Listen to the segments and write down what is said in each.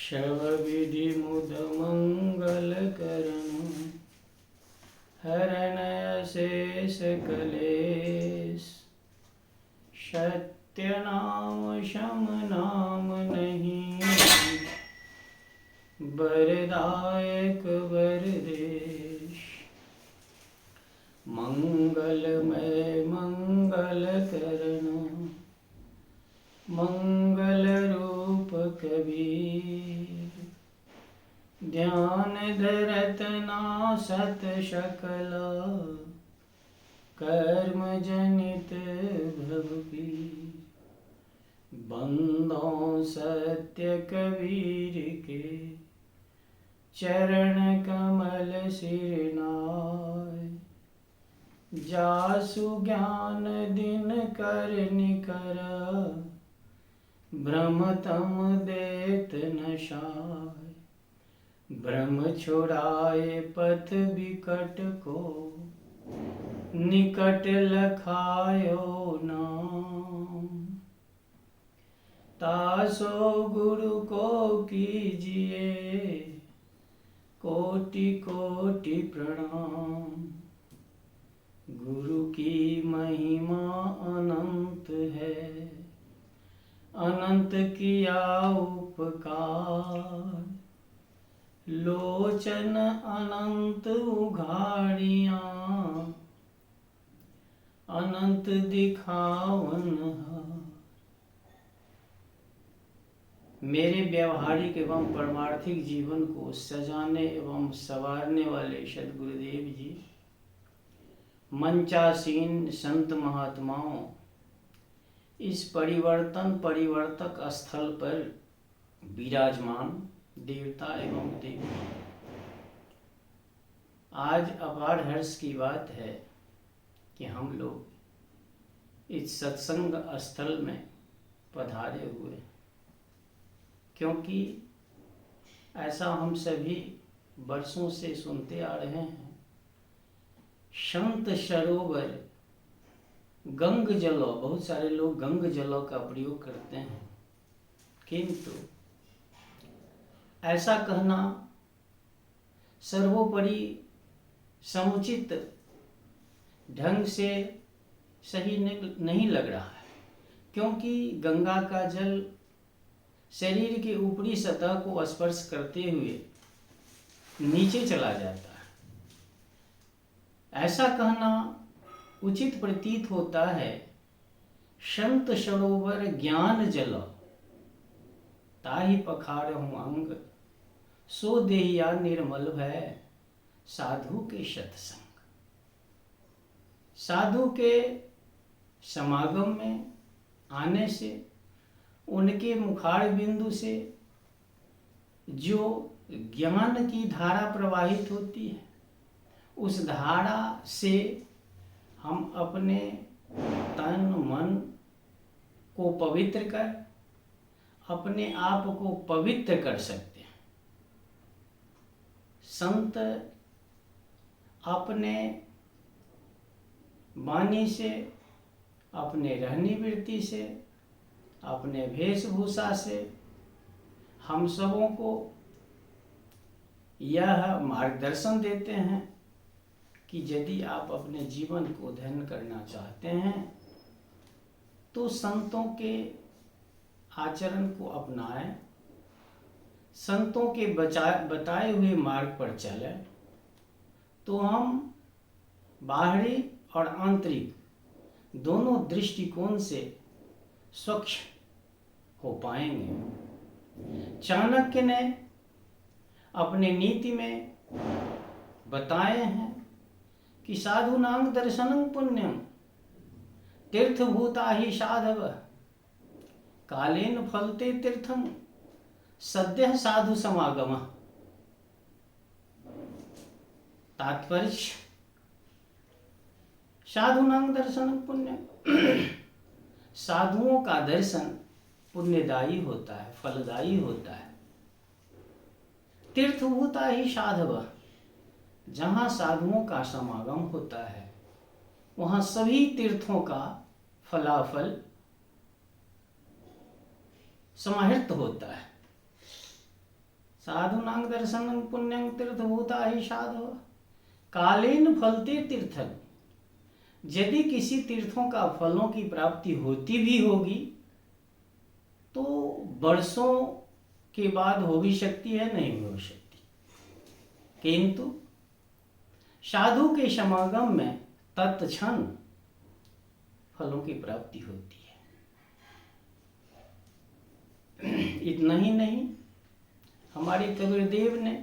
शव विधि मुद मंगल करण, हरण शेष कलेश। सत्य नाम शम नाम नहीं, बरदायक वर देश। मंगलमय मंगल करण, मंगल रूप कबीर। ध्यान धरत नासत सकल, कर्म जनित भवपीर। बंदों सत्य कबीर के, चरण कमल सिर नाय। जासु ज्ञान दिन कर निकर, भ्रम तम देत न शाय। भ्रम छुड़ाए पथ बिकट को, निकट लखायो नाम। तासो गुरु को कीजिए, कोटि कोटि प्रणाम। गुरु की महिमा अनंत है, अनंत किया उपकार। लोचन अनंत उघाड़ियां, अनंत दिखावन हार। मेरे व्यवहारिक एवं परमार्थिक जीवन को सजाने एवं संवारने वाले सद्गुरुदेव जी, मंचासीन संत महात्माओं, इस परिवर्तन परिवर्तक स्थल पर विराजमान देवता एवं देवी, आज अपार हर्ष की बात है कि हम लोग इस सत्संग स्थल में पधारे हुए, क्योंकि ऐसा हम सभी वर्षों से सुनते आ रहे हैं। संत सरोवर गंग जलो, बहुत सारे लोग गंग जलों का प्रयोग करते हैं, किंतु ऐसा कहना सर्वोपरि समुचित ढंग से सही नहीं लग रहा है, क्योंकि गंगा का जल शरीर के ऊपरी सतह को स्पर्श करते हुए नीचे चला जाता है। ऐसा कहना उचित प्रतीत होता है, संत सरोवर ज्ञान जल, ताहि पखारहूँ अंग। सो देहिया निर्मल है, साधु के सत्संग। साधु के समागम में आने से, उनके मुखार बिंदु से जो ज्ञान की धारा प्रवाहित होती है, उस धारा से हम अपने तन मन को पवित्र कर अपने आप को पवित्र कर सकते हैं। संत अपने वाणी से, अपने रहनी वृत्ति से, अपने वेशभूषा से हम सबों को यह मार्गदर्शन देते हैं कि यदि आप अपने जीवन को धन्य करना चाहते हैं तो संतों के आचरण को अपनाएं, संतों के बताए हुए मार्ग पर चलें, तो हम बाहरी और आंतरिक दोनों दृष्टिकोण से स्वच्छ हो पाएंगे। चाणक्य ने अपने नीति में बताए हैं कि साधूनां दर्शनं पुण्यम, तीर्थभूता ही साधव, कालेन फलते तीर्थं, सद्यः साधु समागम। तात्पर्य, साधूनां दर्शनं पुण्यम, साधुओं का दर्शन पुण्यदायी होता है, फलदायी होता है। तीर्थभूता ही साधव, जहाँ साधुओं का समागम होता है वहाँ सभी तीर्थों का फलाफल समाहित होता है। साधुनां दर्शनं पुण्यं तीर्थभूता ही साधु कालेन फलते तीर्थन। यदि किसी तीर्थों का फलों की प्राप्ति होती भी होगी तो वर्षों के बाद हो भी सकती है, नहीं भी हो सकती, किंतु साधु के समागम में तत्क्षण फलों की प्राप्ति होती है। इतना ही नहीं, हमारे कबीरदेव ने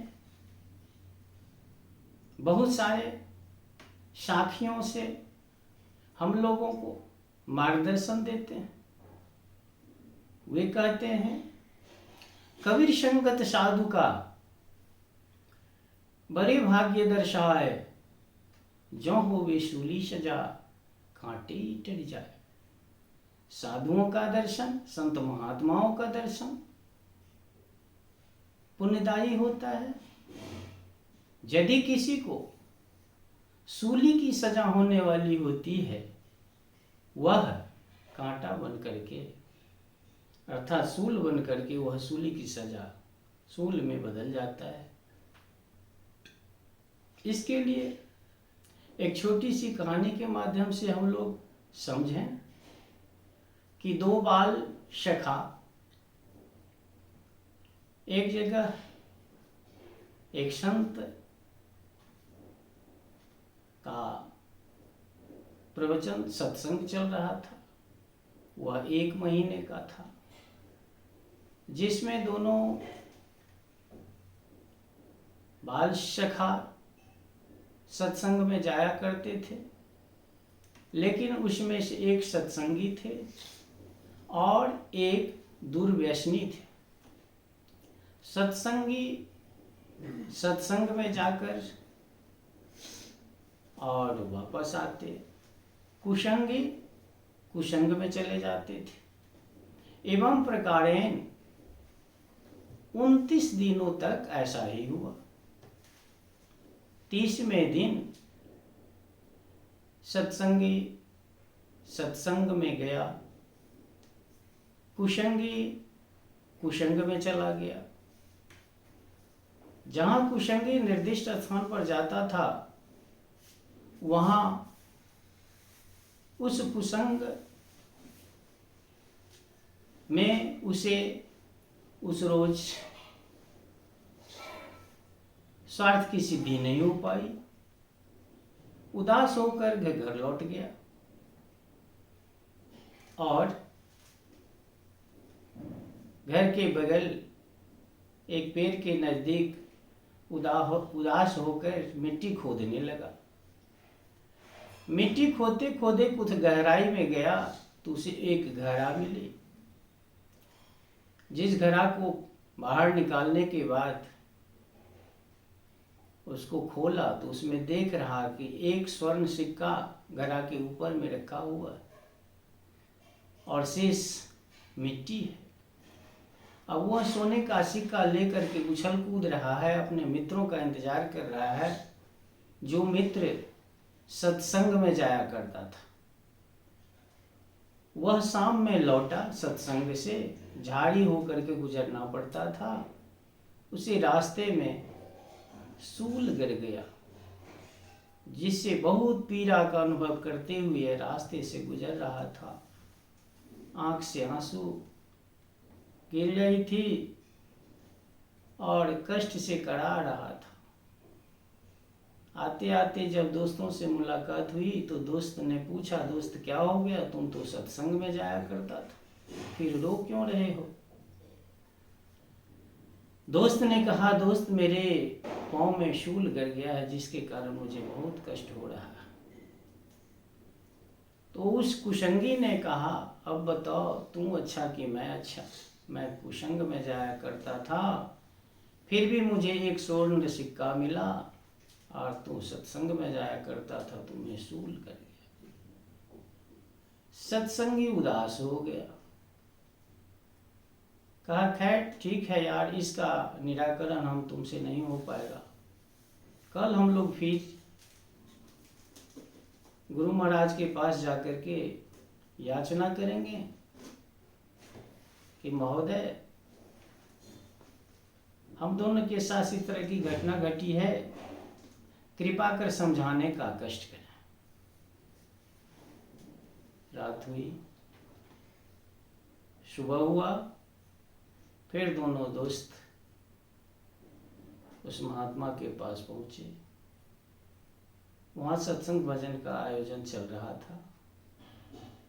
बहुत सारे साखियों से हम लोगों को मार्गदर्शन देते हैं। वे कहते हैं, कबीर संगत साधु का बड़े भाग्य दर्शाए, जो होवे सूली सजा कांटे टर जाए। साधुओं का दर्शन, संत महात्माओं का दर्शन पुण्यदायी होता है। यदि किसी को सूली की सजा होने वाली होती है, वह कांटा बन करके अर्थात सूल बन करके वह सूली की सजा सूल में बदल जाता है। इसके लिए एक छोटी सी कहानी के माध्यम से हम लोग समझें कि दो बाल सखा एक जगह एक संत का प्रवचन सत्संग चल रहा था। वह 1 महीने का था, जिसमें दोनों बाल सखा सत्संग में जाया करते थे, लेकिन उसमें से एक सत्संगी थे और एक दुर्व्यसनी थे। सत्संगी सत्संग में जाकर और वापस आते, कुसंगी कुसंग में चले जाते थे। एवं प्रकारेण 29 दिनों तक ऐसा ही हुआ। 30वें दिन सत्संगी सत्संग में गया, कुसंगी कुसंग में चला गया। जहां कुसंगी निर्दिष्ट स्थान पर जाता था, वहां उस कुसंग में उसे उस रोज स्वार्थ की सिद्धि नहीं हो पाई। उदास होकर घर लौट गया और घर के बगल एक पेड़ के नजदीक उदास होकर मिट्टी खोदने लगा। मिट्टी खोदते खोदते कुछ गहराई में गया तो उसे एक घड़ा मिली। जिस घड़ा को बाहर निकालने के बाद उसको खोला तो उसमें देख रहा कि एक स्वर्ण सिक्का घड़ा के ऊपर में रखा हुआ और शेष मिट्टी है। अब वह सोने का सिक्का लेकर के उछल कूद रहा है, अपने मित्रों का इंतजार कर रहा है, जो मित्र सत्संग में जाया करता था। वह शाम में लौटा सत्संग से, झाड़ी होकर के गुजरना पड़ता था। उसी रास्ते में सूल गिर गया, जिससे बहुत पीड़ा का अनुभव करते हुए रास्ते से गुजर रहा था। आंख से आंसू गिर रही थी और कष्ट से कड़ा रहा था। आते आते जब दोस्तों से मुलाकात हुई तो दोस्त ने पूछा, दोस्त क्या हो गया, तुम तो सत्संग में जाया करता था, फिर रो क्यों रहे हो? दोस्त ने कहा, दोस्त मेरे पाँव में शूल गिर गया है, जिसके कारण मुझे बहुत कष्ट हो रहा है। तो उस कुसंगी ने कहा, अब बताओ तू अच्छा कि मैं अच्छा? मैं कुसंग में जाया करता था, फिर भी मुझे एक स्वर्ण सिक्का मिला, और तू सत्संग में जाया करता था, तुम्हें सूल कर गया। सत्संगी उदास हो गया, कहा खैर ठीक है यार, इसका निराकरण हम तुमसे नहीं हो पाएगा। कल हम लोग फिर गुरु महाराज के पास जाकर के याचना करेंगे कि महोदय हम दोनों के साथ इस तरह की घटना घटी है, कृपा कर समझाने का कष्ट करें। रात हुई, सुबह हुआ, फिर दोनों दोस्त उस महात्मा के पास पहुंचे। वहाँ सत्संग भजन का आयोजन चल रहा था।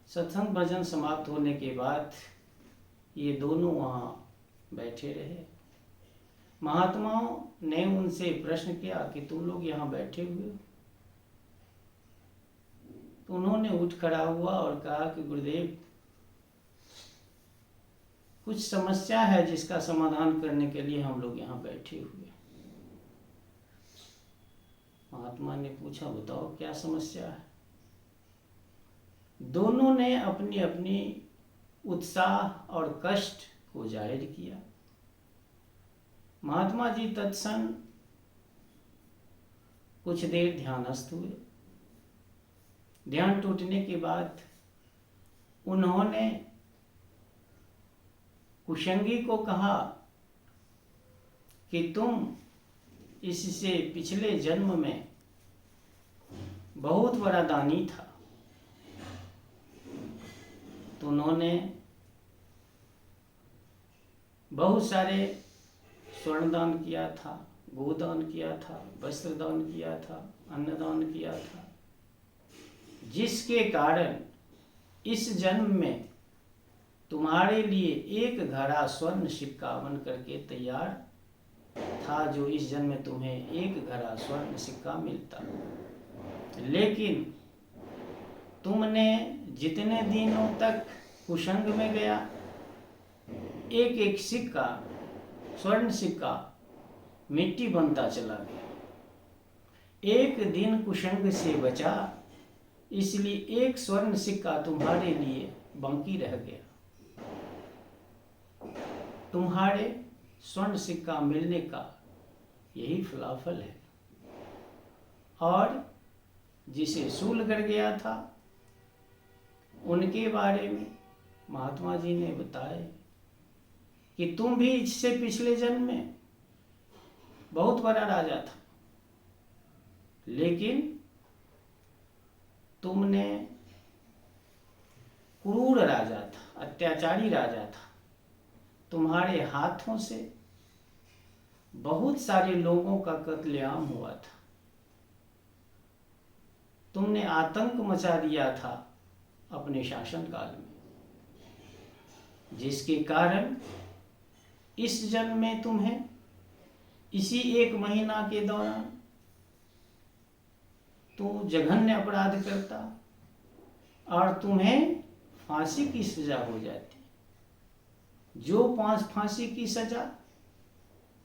सत्संग भजन समाप्त होने के बाद ये दोनों वहाँ बैठे रहे। महात्माओं ने उनसे प्रश्न किया कि तुम लोग यहाँ बैठे हुए हो? तो उन्होंने उठ खड़ा हुआ और कहा कि गुरुदेव, कुछ समस्या है जिसका समाधान करने के लिए हम लोग यहाँ बैठे हुए। महात्मा ने पूछा, बताओ क्या समस्या है? दोनों ने अपनी अपनी उत्साह और कष्ट को जाहिर किया। महात्मा जी तत्क्षण कुछ देर ध्यानस्थ हुए। ध्यान टूटने के बाद उन्होंने कुशंगी को कहा कि तुम इससे पिछले जन्म में बहुत बड़ा दानी था। तो उन्होंने बहुत सारे स्वर्ण दान किया था, गोदान किया था, वस्त्र दान किया था, अन्नदान किया था, जिसके कारण इस जन्म में तुम्हारे लिए एक घड़ा स्वर्ण सिक्का बन करके तैयार था, जो इस जन्म में तुम्हें एक घड़ा स्वर्ण सिक्का मिलता। लेकिन तुमने जितने दिनों तक कुसंग में गया, एक एक सिक्का, स्वर्ण सिक्का मिट्टी बनता चला गया। एक दिन कुसंग से बचा, इसलिए एक स्वर्ण सिक्का तुम्हारे लिए बाकी रह गया। तुम्हारे स्वर्ण सिक्का मिलने का यही फलाफल है। और जिसे शूल कर गया था, उनके बारे में महात्मा जी ने बताया कि तुम भी इससे पिछले जन्म में बहुत बड़ा राजा था, लेकिन तुमने क्रूर राजा था, अत्याचारी राजा था। तुम्हारे हाथों से बहुत सारे लोगों का कत्लेआम हुआ था। तुमने आतंक मचा दिया था अपने शासन काल में, जिसके कारण इस जन्म में तुम्हें इसी एक महीना के दौरान तू जघन्य अपराध करता और तुम्हें फांसी की सजा हो जाती। जो फांसी की सजा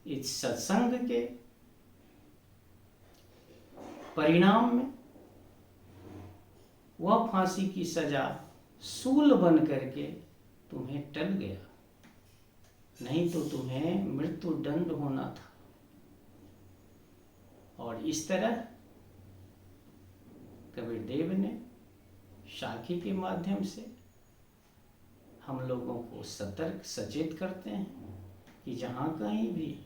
इस सत्संग के परिणाम में, वह फांसी की सजा सूल बन करके तुम्हें टल गया, नहीं तो तुम्हें मृत्यु दंड होना था। और इस तरह कबीर देव ने साखी के माध्यम से हम लोगों को सतर्क सचेत करते हैं कि जहाँ कहीं भी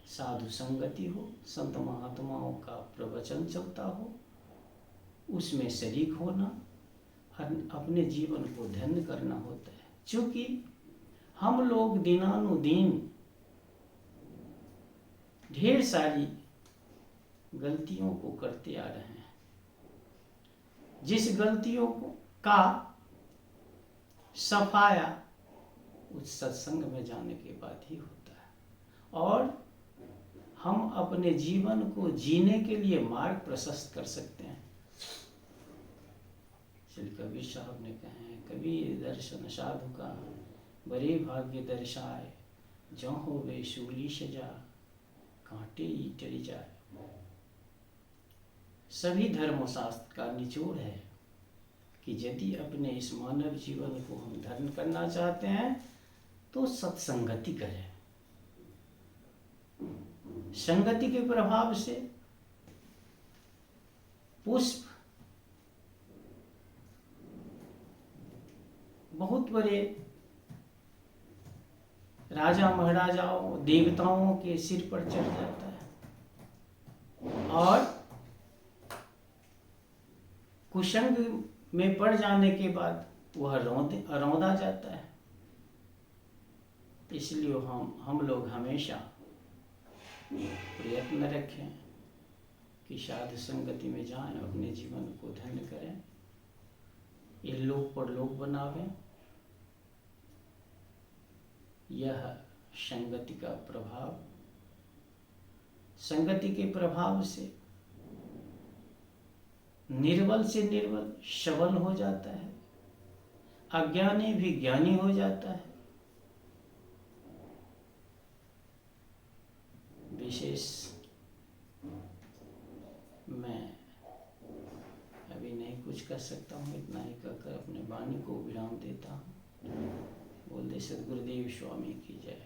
साधु संगति हो, संत महात्माओं का प्रवचन चलता हो, उसमें शरीक होना अपने जीवन को धन्य करना होता है। क्योंकि हम लोग दिनानुदिन ढेर सारी गलतियों को करते आ रहे हैं, जिस गलतियों का सफाया उस सत्संग में जाने के बाद ही होता है। और हम अपने जीवन को जीने के लिए मार्ग प्रशस्त कर सकते हैं। श्री कबीर साहब ने कहे हैं, कबीर दर्शन साधु का बड़े भाग्य दर्शाए, जो हो वे शूली सजा कांटे ईटरी जाए। सभी धर्मशास्त्र का निचोड़ है कि यदि अपने इस मानव जीवन को हम धर्म करना चाहते हैं तो सत्संगति करें। संगति के प्रभाव से पुष्प बहुत बड़े राजा महाराजाओं देवताओं के सिर पर चढ़ जाता है और कुसंग में पड़ जाने के बाद वह रौंदा जाता है। इसलिए हम लोग हमेशा प्रयत्न रखें कि साधु संगति में जाएं, अपने जीवन को धन्य करें, ये लोक परलोक बनावें। यह संगति का प्रभाव, संगति के प्रभाव से निर्बल से निर्बल सबल हो जाता है, अज्ञानी भी ज्ञानी हो जाता है। विशेष मैं अभी नहीं कुछ कर सकता हूँ, इतना ही कहकर अपने वाणी को विराम देता हूँ। बोल दे सद्गुरुदेव स्वामी की जय।